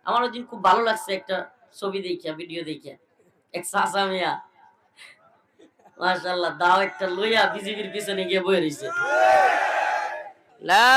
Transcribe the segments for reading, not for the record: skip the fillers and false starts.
আমার ওই দিন খুব ভালো লাগছে একটা ছবি দেখিয়া, ভিডিও দেখিয়া। এক চাচা মিয়া মাশাআল্লাহ দাও একটা লইয়া বিজিবির পিছনে গিয়ে বয়ে রইছে। লা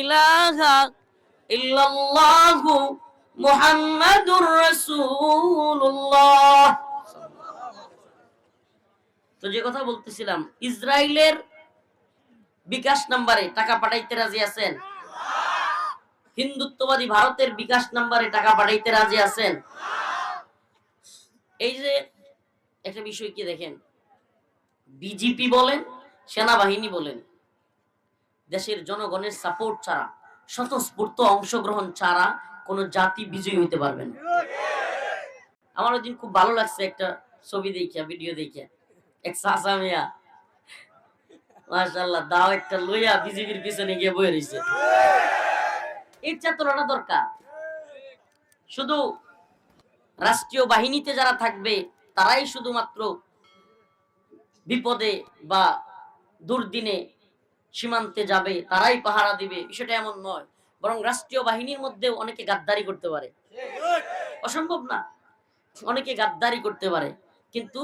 ইলাহা ইল্লাল্লাহু মুহাম্মাদুর রাসূলুল্লাহ। তো যে কথা বলতেছিলাম, ইসরায়েলের বিকাশ নাম্বারে টাকা পাঠাইতে রাজি আছেন? হিন্দুত্ববাদী ভারতের বিকাশ নাম্বারে টাকা পাঠাইতে রাজি আছেন? এই যে একটা বিষয় কি দেখেন, বিজেপি বলেন, সেনাবাহিনী বলেন, দেশের জনগণের সাপোর্ট ছাড়া, স্বতঃস্ফূর্ত অংশগ্রহণ ছাড়া কোন জাতি বিজয়ী হইতে পারবে না। আমার ওই দিন খুব ভালো লাগছে একটা ছবি দেখিয়া, ভিডিও দেখিয়া। এক চাচা মিয়া মাশাআল্লাহ দাও একটা লইয়া বিজেপির পিছনে গিয়ে বয়ে রইছে। এই চেতনাটা দরকার। শুধু রাষ্ট্রীয় বাহিনীতে যারা থাকবে তারাই শুধুমাত্র বিপদে বা দুর্দিনে সীমান্তে যাবে, তারাই পাহারা দিবে, বিষয়টা এমন নয়। বরং রাষ্ট্রীয় বাহিনীর মধ্যেও অনেকে গাদ্দারি করতে পারে, অসম্ভব না। অনেকে গাদ্দারি করতে পারে, কিন্তু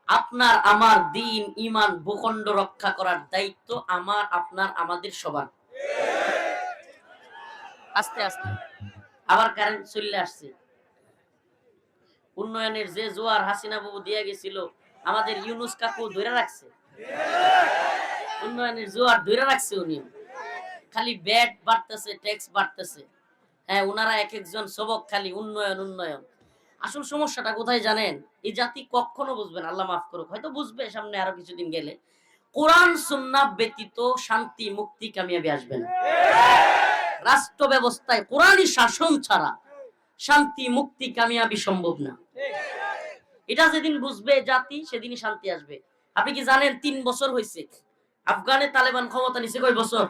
আপনার আমার দিন ঈমান ভূখণ্ড রক্ষা করার দায়িত্ব আমার, আপনার, আমাদের সবার। আস্তে আস্তে আবার কারেন্ট চলে আসছে। উন্নয়নের যে জোয়ার হাসিনা বাবু দিয়ে গেছিল, আমাদের ইউনুস কাকু ধরে রাখছে। উন্নয়নের জোয়ার ধরে রাখছে উনি। খালি ব্যাট বাড়তেছে, ট্যাক্স বাড়তেছে। হ্যাঁ, উনারা এক একজন সবক খালি উন্নয়ন উন্নয়ন। আসল সমস্যাটা কোথায় জানেন? এই জাতি কখনো বুঝবে না, আল্লাহ মাফ করুক, হয়তো বুঝবে সামনে আরো কিছুদিন গেলে। কোরআন সুন্নাহ ব্যতীত শান্তি মুক্তি কামিয়াবি আসবে না। রাষ্ট্র ব্যবস্থায় কোরআনী শাসন ছাড়া শান্তি মুক্তি কামিয়াবি সম্ভব না। এটা যেদিন বুঝবে জাতি, সেদিনই শান্তি আসবে। আপনি কি জানেন 3 বছর হয়েছে আফগানে তালেবান ক্ষমতা নিছে? কয় বছর?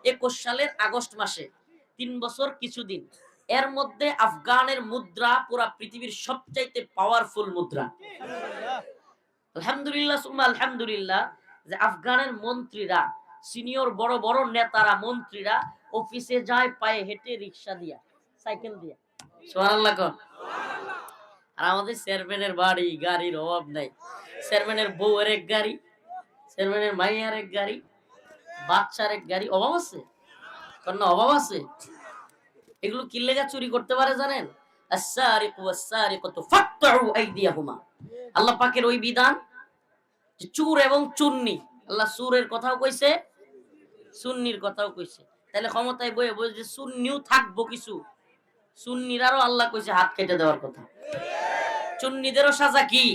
21 সালের আগস্ট মাসে 3 বছর কিছুদিন। এর মধ্যে আফগানের মুদ্রা পুরা পৃথিবীর সবচাইতে পাওয়ারফুল মুদ্রা। আলহামদুলিল্লাহ সুম্মা আলহামদুলিল্লাহ যে আফগানের মন্ত্রীরা, সিনিয়র বড় বড় নেতারা, মন্ত্রীরা অফিসে যায় পায়ে হেঁটে, রিকশা দিয়া, সাইকেল দিয়া। সুবহানাল্লাহ কোন। আর আমাদের চেয়ারম্যানের বাড়ি গাড়ির অভাব নাই। চেয়ারম্যানের বউয়ের এক গাড়ি, চেয়ারম্যানের মাইয়ার এক গাড়ি, বাচ্চার এক গাড়ি। অভাব আছে? কোন অভাব আছে? এগুলো কি লেগা চুরি করতে পারে জানেন? আস-সারিকু ওয়াস-সারিকাতু ফাকতাউ আইদিয়াহুমা। আল্লাহ পাকের ওই বিধান যে চোর এবং চুন্নি, আল্লাহ চোরের কথাও কইছে, সুন্নির কথাও কইছে। তাহলে ক্ষমতায় বয়ে বয়ে যে সুন্নিও থাকবো কিছু, সুন্নিরারও আল্লাহ কইছে হাত কেটে দেওয়ার কথা। চুন্নিদেরও সাজা কি?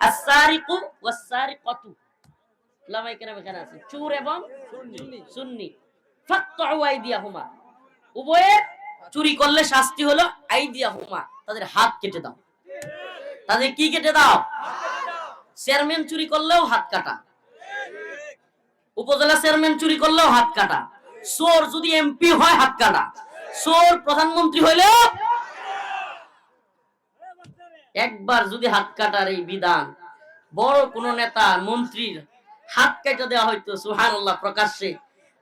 আস-সারিকু ওয়াস-সারিকাতু। উলামায়ে কেরাম এখানে আছে, চোর এবং সুন্নি। ফাকতাউ আইদিয়াহুমা, উভয়ে চুরি করলে শাস্তি হলো আইদিয়াহুমা, তাদের হাত কেটে দাও। তাদের কি কেটে দাও? চেয়ারম্যান চুরি করলেও হাত কাটা, উপজেলা চেয়ারম্যান চুরি করলেও হাত কাটা, চোর যদি এমপি হয় হাত কাটা, চোর প্রধানমন্ত্রী হইলেও। একবার যদি হাত কাটার এই বিধান বড় কোন নেতা মন্ত্রীর হাত কেটে দেওয়া হইতো, সুবহানাল্লাহ, প্রকাশ্যে,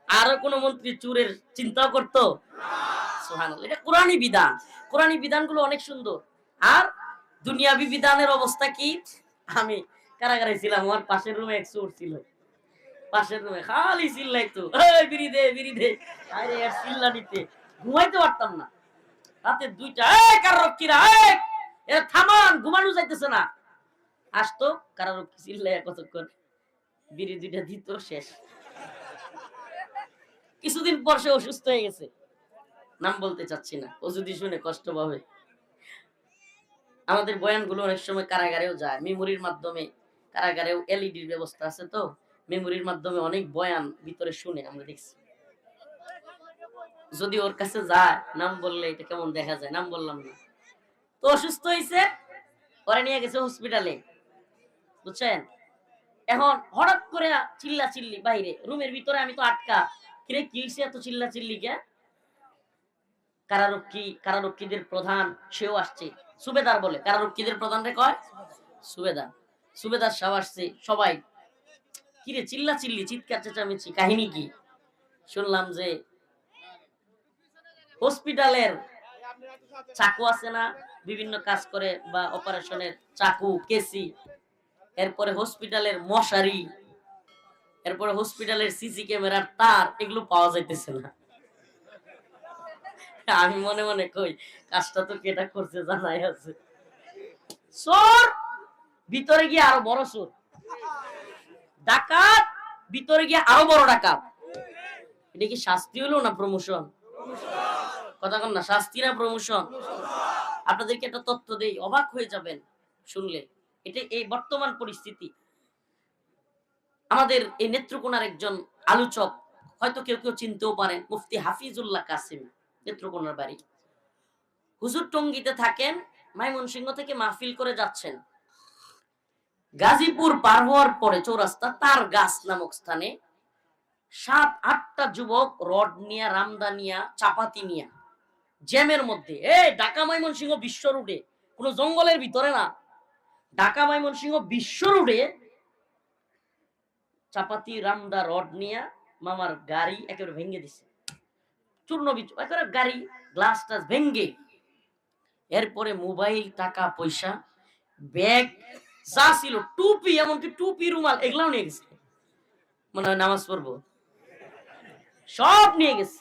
আরো কোন মন্ত্রী চোরের চিন্তাও করতো? সুবহানাল্লাহ। এটা কোরআনী বিধান। কোরআনী বিধানগুলো অনেক সুন্দর। আর দুনিয়াবি বিধানের অবস্থা কি? আমি কারাগারে ছিলাম, আমার পাশের রুমে এক চোর ছিল। পাশের রুমে খালি চিল্লাইতো, এই বিড়ি দে, বিড়ি দে। আরে আর চিল্লানিতে ঘুমাইতে পারতাম না। রাতে 2টা, এই কারারক্ষীরা, এই এরা থামান, ঘুমানো যাইতেছে না। আসতো কারারক্ষী, চিল্লাইয়া কতক্ষণ, বিড়ি 2টা দিত, শেষ। কিছুদিন পর সে অসুস্থ হয়ে গেছে, নাম বলতে চাচ্ছি না, ও যদি শুনে কষ্ট পাবে। আমাদের বয়ানগুলো অনেক সময় কারাগারেও যায়, মেমোরির মাধ্যমে। কারাগারেও এলইডির ব্যবস্থা আছে, তো মেমোরির মাধ্যমে অনেক বয়ান ভিতরে শুনে আমরা দেখছি। যদি ওর কাছে যায়, নাম বললে এটা কেমন দেখা যায়, নাম বললাম না। তো অসুস্থ হয়েছে, ওরা নিয়ে গেছে হসপিটালে, বুঝছেন। এখন হঠাৎ করে চিল্লা চিল্লি বাইরে, রুমের ভিতরে আমি তো আটকা। কিরে কি হইছে এত চিল্লা চিল্লি কে? কারারক্ষীদের প্রধান সেও আসছে, সুবেদার বলে, কারারক্ষীদের প্রধান রে কয় সুবেদার। সুবেদার সাহেব আসছে, সবাই কিরে চিল্লা চিল্লি, চিৎকার চেঁচামেচি, কাহিনী কি? শুনলাম যে হসপিটালের চাকু আছে না, বিভিন্ন কাজ করে বা অপারেশনের চাকু, কেসি, এরপরে হসপিটালের মশারি, এরপরে হসপিটালের সিসি ক্যামেরার তার, এগুলো পাওয়া যাইতেছে না। আমি মনে মনে কই কাজটা তো কেটা করছে জানাই আছে। চোর ভিতরে গিয়ে আরো বড় চোর, ডাকাত ভিতরে গিয়ে আরো বড় ডাকাত। এটা কি শাস্তি হলো না প্রমোশন? কথা কন না, শাস্তি না প্রমোশন? আপনাদেরকে একটা তথ্য দেই, অবাক হয়ে যাবেন শুনলে। এটা এই বর্তমান পরিস্থিতি। আমাদের এই নেত্রকোনার একজন আলোচক, হয়তো কেউ কেউ চিনতেও পারেন, মুফতি হাফিজুল্লাহ কাসিম, নেত্রকোনার বাড়ি। হুজুর টঙ্গীতে থাকেন, ময়মনসিংহ থেকে মাহফিল করে যাচ্ছেন। গাজীপুর পার হওয়ার পরে চৌরাস্তা তার গাছ নামক স্থানে 7-8টা যুবক রড নিয়া, রামদা নিয়া, চাপাতি নিয়া, জ্যামের মধ্যে, ঢাকা ময়মনসিংহ বিশ্ব রুটে, কোন জঙ্গলের ভিতরে না, ঢাকা ময়মনসিংহ বিশ্ব রুটে চাপাতি, রামদা, রড নিয়া মামার গাড়ি একেবারে ভেঙে দিছে, চূর্ণ বিচূর্ণ, একেবারে গাড়ি গ্লাস টাস ভেঙে। এরপরে মোবাইল, টাকা পয়সা, ব্যাগ যা ছিল, টুপি, এমনকি টুপি, রুমাল, এগুলাও নিয়ে গেছে। মনে হয় নামাজ পড়বো, সব নিয়ে গেছে।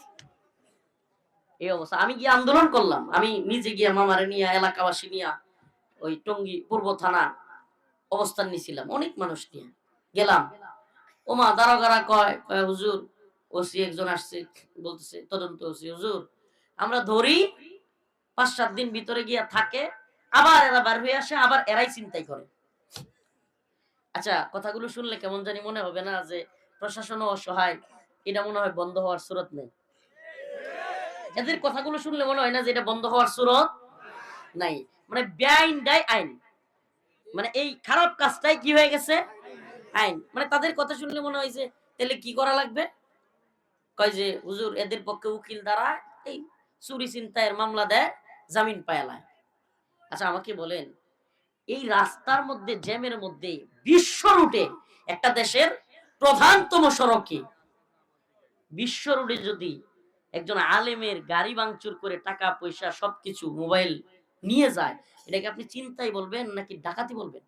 এই অবস্থা। আমি গিয়ে আন্দোলন করলাম, আমি নিজে গিয়ে মামারে নিয়ে, এলাকাবাসী নিয়ে, ওই টঙ্গী পূর্ব থানা অবস্থান নিয়েছিলাম, অনেক মানুষ নিয়ে গেলাম। ওমা দারোগারা কয়, হুজুর ওসি একজন আসছে, বলতেছে তদন্ত ওসি, হুজুর আমরা ধরি 5-7 দিন ভিতরে গিয়া থাকে, আবার এরা বার হয়ে আসে, আবার এরাই চিন্তাই করে। আচ্ছা, কথাগুলো শুনলে কেমন জানি মনে হবে না যে প্রশাসন অসহায়? এটা মনে হয় বন্ধ হওয়ার সুরত নেই। এদের কথাগুলো শুনলে মনে হয় না যে এটা বন্ধ হওয়ার সুরত নাই। মানে বেআইন দায় আইন, মানে এই খারাপ কাজটাই কি হয়ে গেছে আইন। মানে তাদের কথা শুনলে মনে হয় যে তাহলে কি করা লাগবে, কয় যে হুজুর এদের পক্ষে উকিল দ্বারা এই চুরি চিন্তায়ের মামলা দেয়, জামিন পায়ালায়। আচ্ছা আমাকে বলেন, এই রাস্তার মধ্যে, জ্যামের মধ্যে, বিশ্ব রুটে, একটা দেশের প্রধানতম সড়কে, বিশ্ব রুটে যদি একজন আলেমের গাড়ি ভাঙচুর করে টাকা পয়সা সবকিছু, মোবাইল নিয়ে যায়, এটাকে আপনি চিন্তাই বলবেন নাকি ডাকাতি বলবেন?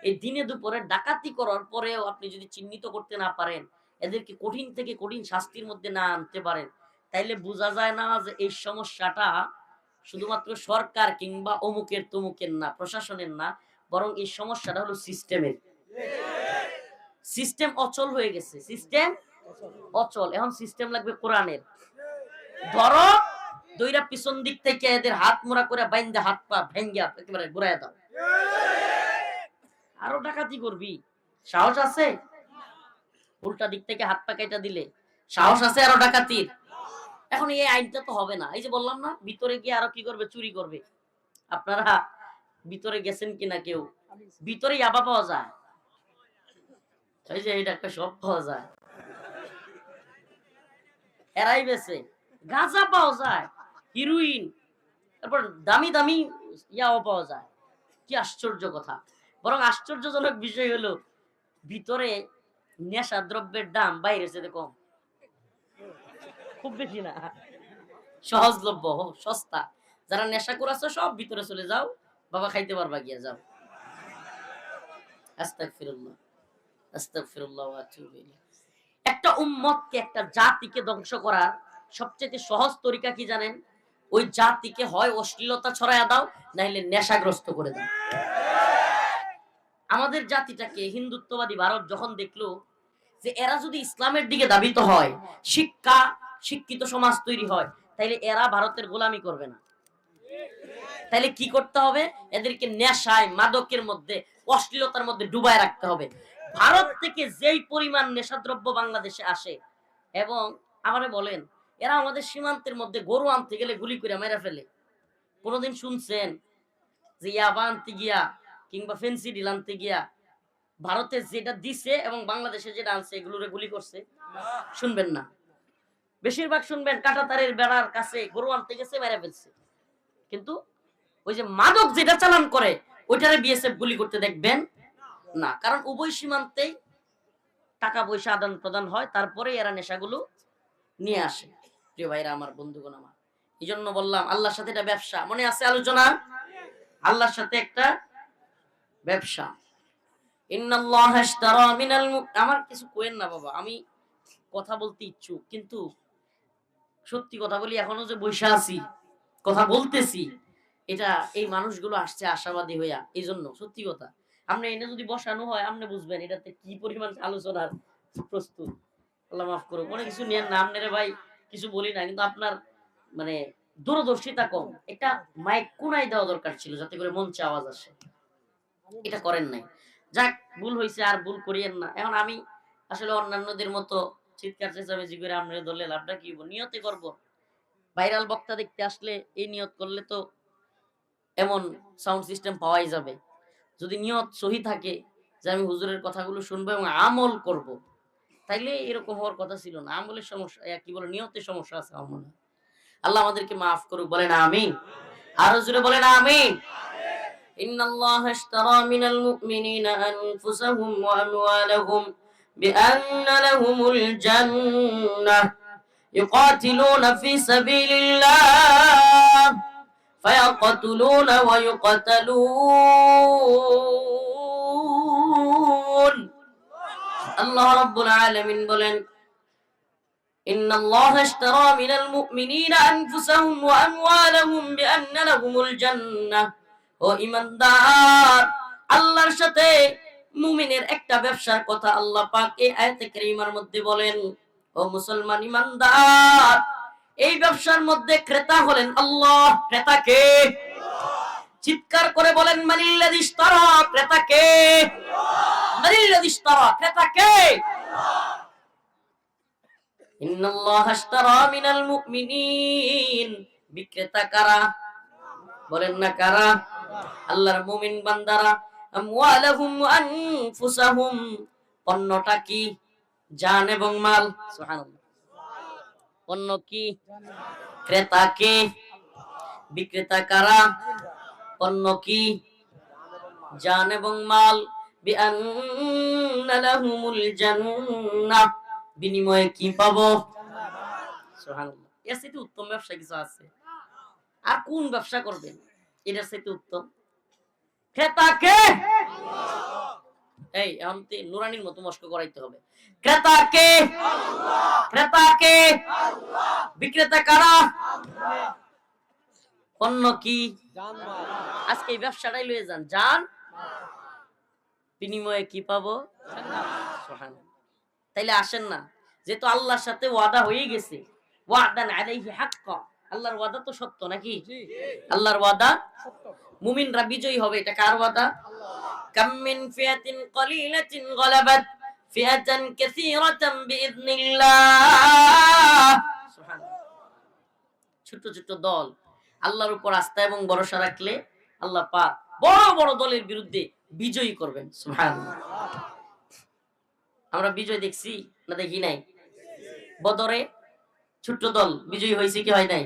এই দিনে দুপুরে ডাকাতি করার পরেও আপনি যদি চিহ্নিত করতে না পারেন, এদেরকে কঠিন থেকে কঠিন শাস্তির মধ্যে না আনতে পারেন, তাইলে বোঝা যায় না যে এই সমস্যাটা শুধুমাত্র সরকার কিংবা অমুকের তমুকের না, প্রশাসনের না, বরং এই সমস্যাটা হলো সিস্টেমের। সিস্টেম অচল হয়ে গেছে, সিস্টেম অচল। এখন সিস্টেম লাগবে কোরআনের। ধরো দইরা পিছন দিক থেকে এদের হাত মোড়া করে বাইন্দা, হাত পা ভেঙ্গা একেবারে ঘুরাইয়া দাও। আরো ডাকাতি করবি, সাহস আছে? উল্টা দিক থেকে হাত পা কেটে দিলে সাহস আছে আরো ডাকাতির? এখন এই আইনটা তো হবে না। এই যে বললাম না, ভিতরে গিয়ে আরো কি করবে, চুরি করবে। আপনারা ভিতরে গেছেন কিনা কেউ? ভিতরে ইয়াবা পাওয়া যায়, এই যে এটা সব পাওয়া যায়, এরাই বেছে। গাঁজা পাওয়া যায়, হিরোইন, তারপর দামি দামি ইয়াও পাওয়া যায়। কি আশ্চর্য কথা! বরং আশ্চর্যজনক বিষয় হলো, ভিতরে নেশা দ্রব্যের দাম বাইরের চেয়ে কম, খুব বেশি না, সহজলভ্য, সস্তা। যারা নেশা করেছে সব ভিতরে চলে যাও, বাবা খাইতে পারবা, গিয়া যাও। আস্তাগফিরুল্লাহ, আস্তাগফিরুল্লাহ ওয়া আতুবু ইলাইহি। একটা উম্মতকে, একটা জাতিকে ধ্বংস করার সবচেয়ে সহজ তরিকা কি জানেন? ওই জাতিকে হয় অশ্লীলতা ছড়ায়া দাও, নাইলে নেশাগ্রস্ত করে দাও। আমাদের জাতিটাকে হিন্দুত্ববাদী ভারত যখন দেখলো যে এরা যদি ইসলামের দিকে ধাবিত হয়, শিক্ষা, শিক্ষিত সমাজ তৈরি হয়, তাইলে এরা ভারতের গোলামি করবে না। তাইলে কি করতে হবে? এদেরকে নেশায়, মাদকের মধ্যে, অশ্লীলতার মধ্যে ডুবায় রাখতে হবে। ভারত থেকে যেই পরিমাণ নেশাদ্রব্য বাংলাদেশে আসে, এবং আমারে বলেন, এরা আমাদের সীমান্তের মধ্যে গরু আনতে গেলে গুলি করে মেরে ফেলে। কোনোদিন শুনছেন যে ইয়াবা আনতে গিয়া কিংবা ফেন্সিডিল আনতে গিয়া ভারতে যেটা দিছে এবং বাংলাদেশে যেটা আনছে এগুলোরে গুলি করছে? শুনবেন না। বেশিরভাগ শুনবেন কাঁটাতারের বেড়ার কাছে গরু আনতে গেছে, মেরে ফেলছে। কিন্তু ওই যে মাদক যেটা চালান করে, ওইটারে বিএসএফ গুলি করতে দেখবেন না। কারণ উভয় সীমান্তেই টাকা পয়সা আদান প্রদান হয়, তারপরে এরা নেশাগুলো নিয়ে আসে। প্রিয় ভাইরা আমার, বন্ধুগণ আমার, এই জন্য বললাম আল্লাহর সাথে এটা ব্যবসা। মনে আছে আলোচনা? আল্লাহর সাথে একটা ব্যবসা। ইন্নাল্লাহা ইশতারা মিনাল আমার কিছু কোয়েন না বাবা, আমি কথা বলতে ইচ্ছুক, কিন্তু সত্যি কথা বলি, এখনো যে বৈশা আছি কথা বলতেছি, এটা এই মানুষগুলো আসছে আশাবাদী হইয়া, এই জন্য সত্যি কথা। আপনি এনে যদি বসানো হয় আপনি বুঝবেন এটাতে কি পরিমাণ আলোচনার প্রস্তুত। আল্লাহ মাফ করুক, অনেক কিছু নিয়ে নাম নেরে ভাই কিছু বলি না, কিন্তু আপনার মানে দূরদর্শিতা কম। একটা মাইক কোনায় দেওয়া দরকার ছিল যাতে করে মঞ্চে আওয়াজ আসে, এটা করেন নাই। যাক, ভুল হয়েছে, আর ভুল করিয়েন না। এখন আমি আসলে অন্যান্যদের মতো চিৎকার চেঁচামেচি করে আপনার দলে লাভটা কি নিয়তে করব। ভাইরাল বক্তা দেখতে আসলে এই নিয়ত করলে তো এমন সাউন্ড সিস্টেম পাওয়াই যাবে। যদি নিয়ত সহি থাকে যে আমি হুজুরের কথাগুলো শুনবো এবং আমল করব, তাইলে এরকম হওয়ার কথা ছিল না। আমলের সমস্যা, কি বলে, নিয়তের সমস্যা আছে আমার মনে হয়। আল্লাহ আমাদেরকে মাফ করুক, বলেন আমিন। আরো জোরে বলেন আমিন। ইন্নাল্লাহা ইশতারা মিনাল মুমিনিনা আনফুসাহুম ওয়া আমওয়ালাহুম বিআন্না লাহুমুল জান্নাহ يقاتلون في سبيل الله فيقتلون ويقتلون الله رب العالمين বলেন إن الله اشترى من المؤمنين أنفسهم وأموالهم بأن لهم الجنة ও ঈমানদার, আল্লাহর সাথে মুমিনের একটা ব্যবসার কথা আল্লাহ পাক এই আয়াতে কারিমার মধ্যে বলেন। ও মুসলমান ঈমানদার, এই ব্যবসার মধ্যে ক্রেতা হলেন আল্লাহ। ক্রেতা কে? চিৎকার করে বলেন মানিল্লাযী ইশতারা। ক্রেতা কে? মানিল্লাযী ইশতারা। ক্রেতা কে? ইন্নাল্লাহা ইশতারা মিনাল মুমিনিন। বিক্রেতা কারা? বলেন না কারা? আল্লাহর মুমিন বান্দারা। আমওয়ালাহুম ওয়া আনফুসাহুম, পণ্যটা কি? জান এবং মাল। সুবহানাল্লাহ। পণ্য কি? ক্রেতা কে? বিক্রেতা কারা? পণ্য কি? জান এবং মাল। বিআন্না লাহুমুল জান্নাহ, বিনিময়ে কি পাবো? সুবহানাল্লাহ। এর চেয়ে উত্তম ব্যবসা কিছু আছে? আর কোন ব্যবসা করবেন এটার চাইতে উত্তম? ক্রেতা কে? এই এখন নুরানির মতো মস্ক করাইতে হবে। ক্রেতা কে? ক্রেতা কে? বিক্রেতা কারা? পণ্য কি? আজকে এই ব্যবসাটাই লয়ে যান, জান, বিনিময়ে কি পাবো? সুবহানাল্লাহ। তাইলে আসেন না, যেহেতু আল্লাহর সাথে ওয়াদা হয়ে গেছে, ওয়াদান আলাইহি হাক্কা, আল্লাহর ওয়াদা তো সত্য নাকি? আল্লাহর ওয়াদা সত্য, মুমিনরা বিজয়ী হবে। এটা কার ওয়াদা? কাম মিন ফিয়াতিন কলিলাতিন গালাবাত ফিয়াতান কাসীরাতান বিইذনিল্লাহ। সুবহানাল্লাহ। ছোট ছোট দল আল্লাহর উপর আস্থা এবং ভরসা রাখলে আল্লাহ পাক বড় বড় দলের বিরুদ্ধে বিজয়ী করবেন। সুবহানাল্লাহ। আমরা বিজয় দেখছি না দেখি নাই? বদরে ছোট দল বিজয়ী হয়েছে কি হয় নাই?